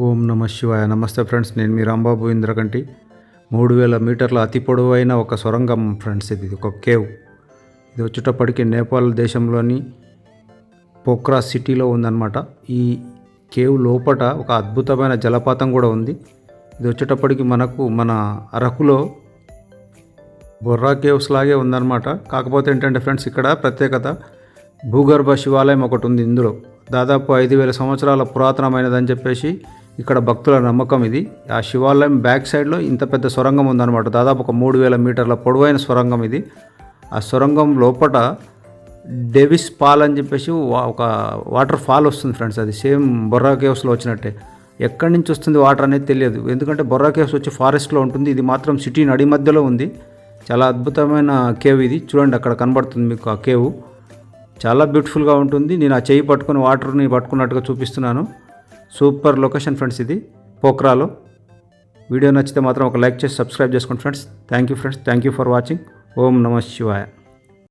ఓం నమ శివాయ. నమస్తే ఫ్రెండ్స్, నేను మీ రాంబాబు ఇంద్రకంటి. 3000 మీటర్ల అతి పొడవైన ఒక సొరంగం ఫ్రెండ్స్. ఇది ఒక కేవ్. ఇది వచ్చేటప్పటికి నేపాల్ దేశంలోని పోఖ్రా సిటీలో ఉందన్నమాట. ఈ కేవ్ లోపట ఒక అద్భుతమైన జలపాతం కూడా ఉంది. ఇది వచ్చేటప్పటికి మన అరకులో బొర్రా కేవ్స్ లాగే ఉందన్నమాట. కాకపోతే ఏంటంటే ఫ్రెండ్స్, ఇక్కడ ప్రత్యేకత భూగర్భ శివాలయం ఒకటి ఉంది. ఇందులో దాదాపు 5000 సంవత్సరాల పురాతనమైనదని చెప్పేసి ఇక్కడ భక్తుల నమ్మకం. ఇది ఆ శివాలయం బ్యాక్ సైడ్లో ఇంత పెద్ద సొరంగం ఉందన్నమాట. దాదాపు ఒక 3000 మీటర్ల పొడవైన సొరంగం ఇది. ఆ సొరంగం లోపల డేవిస్ ఫాల్ అని చెప్పేసి ఒక వాటర్ ఫాల్ వస్తుంది ఫ్రెండ్స్. అది సేమ్ బొర్రా కేవ్స్లో వచ్చినట్టే. ఎక్కడి నుంచి వస్తుంది వాటర్ అనేది తెలియదు, ఎందుకంటే బొర్రా కేవ్స్ వచ్చి ఫారెస్ట్లో ఉంటుంది. ఇది మాత్రం సిటీ నడి మధ్యలో ఉంది. చాలా అద్భుతమైన కేవ్ ఇది. చూడండి, అక్కడ కనబడుతుంది మీకు ఆ కేవ్. చాలా బ్యూటిఫుల్గా ఉంటుంది. నేను ఆ చెయ్యి పట్టుకొని వాటర్ని పట్టుకున్నట్టుగా చూపిస్తున్నాను. సూపర్ లొకేషన్ ఫ్రెండ్స్ ఇది పోఖ్రాలో. వీడియో నచ్చితే మాత్రం ఒక లైక్ చేసి సబ్స్క్రైబ్ చేసుకోండి friends. Thank you friends, thank you for watching. ఓం నమ శివాయ.